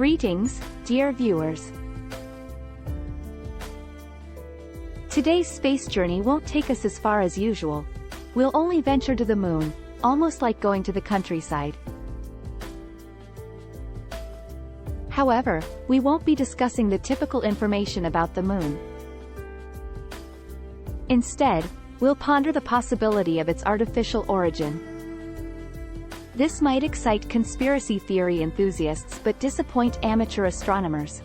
Greetings, dear viewers. Today's space journey won't take us as far as usual. We'll only venture to the moon, almost like going to the countryside. However, we won't be discussing the typical information about the moon. Instead, we'll ponder the possibility of its artificial origin. This might excite conspiracy theory enthusiasts but disappoint amateur astronomers.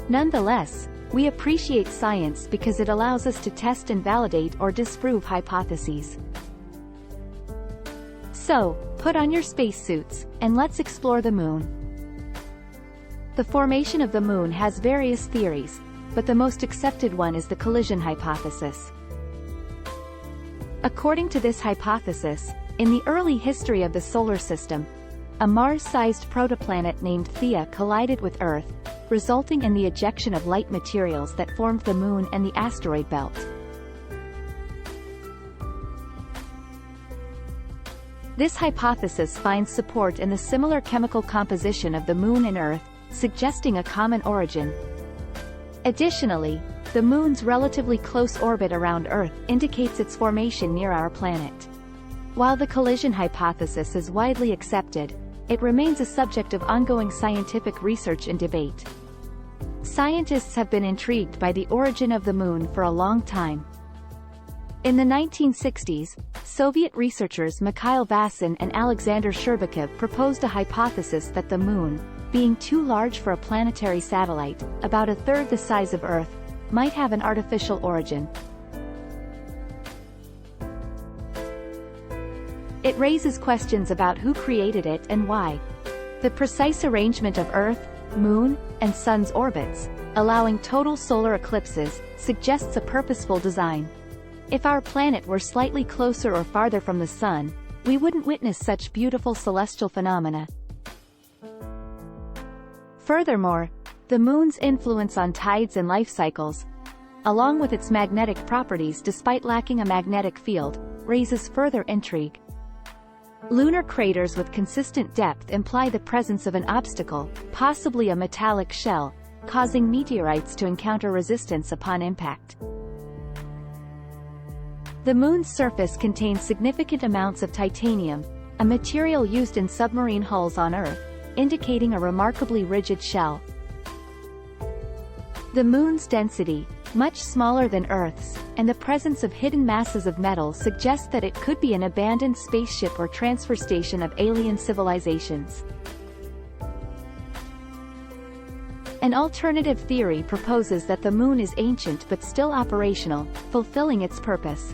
Nonetheless, we appreciate science because it allows us to test and validate or disprove hypotheses. So, put on your spacesuits, and let's explore the moon. The formation of the moon has various theories, but the most accepted one is the collision hypothesis. According to this hypothesis, in the early history of the solar system, a Mars-sized protoplanet named Theia collided with Earth, resulting in the ejection of light materials that formed the moon and the asteroid belt. This hypothesis finds support in the similar chemical composition of the moon and Earth, suggesting a common origin. Additionally, the moon's relatively close orbit around Earth indicates its formation near our planet. While the collision hypothesis is widely accepted, it remains a subject of ongoing scientific research and debate. Scientists have been intrigued by the origin of the moon for a long time. In the 1960s, Soviet researchers Mikhail Vasin and Alexander Shcherbakov proposed a hypothesis that the moon, being too large for a planetary satellite, about a third the size of Earth, might have an artificial origin. It raises questions about who created it and why. The precise arrangement of Earth, Moon, and Sun's orbits, allowing total solar eclipses, suggests a purposeful design. If our planet were slightly closer or farther from the Sun, we wouldn't witness such beautiful celestial phenomena. Furthermore, the Moon's influence on tides and life cycles, along with its magnetic properties despite lacking a magnetic field, raises further intrigue. Lunar craters with consistent depth imply the presence of an obstacle, possibly a metallic shell, causing meteorites to encounter resistance upon impact. The Moon's surface contains significant amounts of titanium, a material used in submarine hulls on Earth, indicating a remarkably rigid shell. The Moon's density, much smaller than Earth's, and the presence of hidden masses of metal suggest that it could be an abandoned spaceship or transfer station of alien civilizations. An alternative theory proposes that the Moon is ancient but still operational, fulfilling its purpose.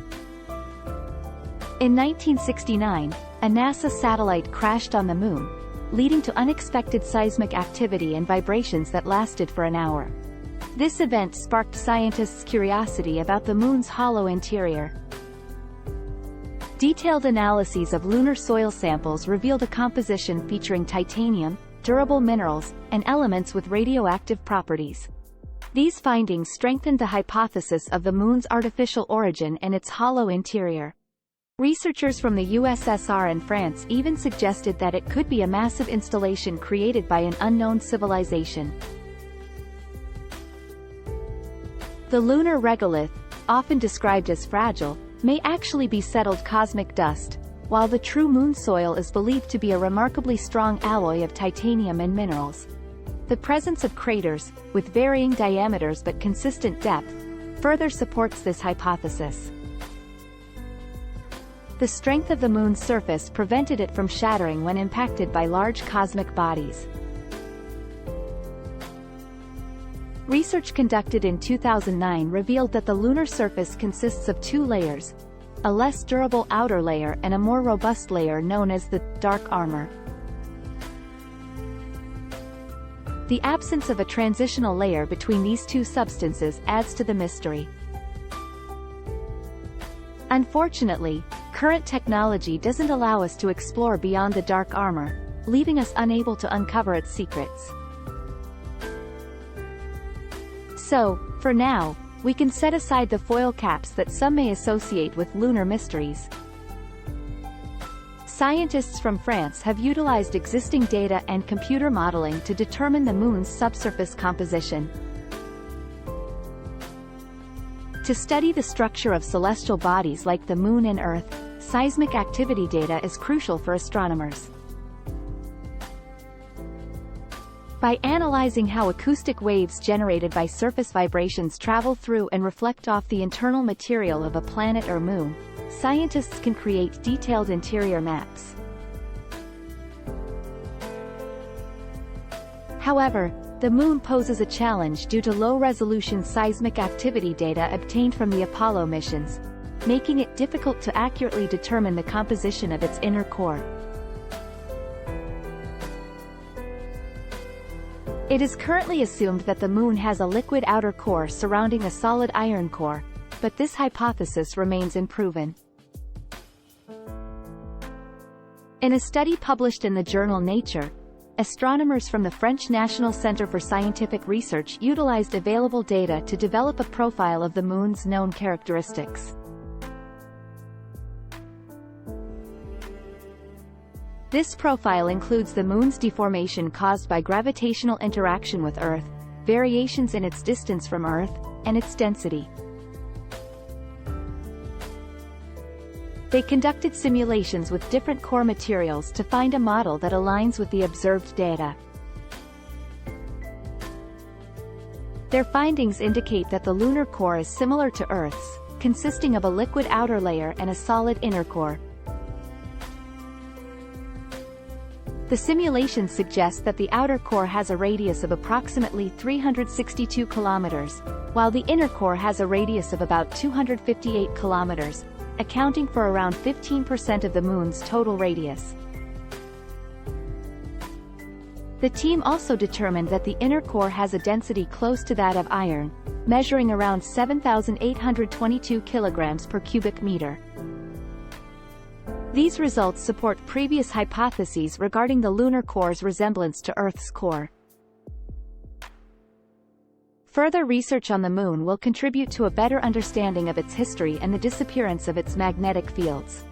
In 1969, a NASA satellite crashed on the Moon, leading to unexpected seismic activity and vibrations that lasted for an hour. This event sparked scientists' curiosity about the Moon's hollow interior. Detailed analyses of lunar soil samples revealed a composition featuring titanium, durable minerals, and elements with radioactive properties. These findings strengthened the hypothesis of the Moon's artificial origin and its hollow interior. Researchers from the USSR and France even suggested that it could be a massive installation created by an unknown civilization. The lunar regolith, often described as fragile, may actually be settled cosmic dust, while the true moon soil is believed to be a remarkably strong alloy of titanium and minerals. The presence of craters, with varying diameters but consistent depth, further supports this hypothesis. The strength of the Moon's surface prevented it from shattering when impacted by large cosmic bodies. Research conducted in 2009 revealed that the lunar surface consists of two layers, a less durable outer layer and a more robust layer known as the dark armor. The absence of a transitional layer between these two substances adds to the mystery. Unfortunately, current technology doesn't allow us to explore beyond the dark armor, leaving us unable to uncover its secrets. So, for now, we can set aside the foil caps that some may associate with lunar mysteries. Scientists from France have utilized existing data and computer modeling to determine the Moon's subsurface composition. To study the structure of celestial bodies like the Moon and Earth, seismic activity data is crucial for astronomers. By analyzing how acoustic waves generated by surface vibrations travel through and reflect off the internal material of a planet or moon, scientists can create detailed interior maps. However, the Moon poses a challenge due to low-resolution seismic activity data obtained from the Apollo missions, making it difficult to accurately determine the composition of its inner core. It is currently assumed that the Moon has a liquid outer core surrounding a solid iron core, but this hypothesis remains unproven. In a study published in the journal Nature, astronomers from the French National Center for Scientific Research utilized available data to develop a profile of the Moon's known characteristics. This profile includes the Moon's deformation caused by gravitational interaction with Earth, variations in its distance from Earth, and its density. They conducted simulations with different core materials to find a model that aligns with the observed data. Their findings indicate that the lunar core is similar to Earth's, consisting of a liquid outer layer and a solid inner core. The simulations suggest that the outer core has a radius of approximately 362 kilometers, while the inner core has a radius of about 258 kilometers, accounting for around 15% of the Moon's total radius. The team also determined that the inner core has a density close to that of iron, measuring around 7,822 kilograms per cubic meter. These results support previous hypotheses regarding the lunar core's resemblance to Earth's core. Further research on the Moon will contribute to a better understanding of its history and the disappearance of its magnetic fields.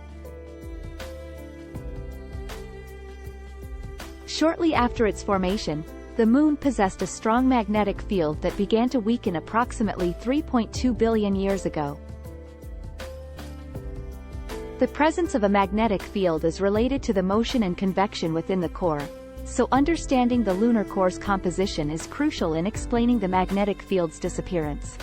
Shortly after its formation, the Moon possessed a strong magnetic field that began to weaken approximately 3.2 billion years ago. The presence of a magnetic field is related to the motion and convection within the core, so understanding the lunar core's composition is crucial in explaining the magnetic field's disappearance.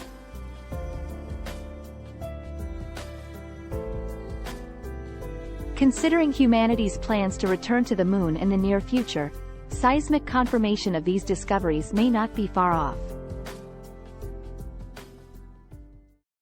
Considering humanity's plans to return to the Moon in the near future, seismic confirmation of these discoveries may not be far off.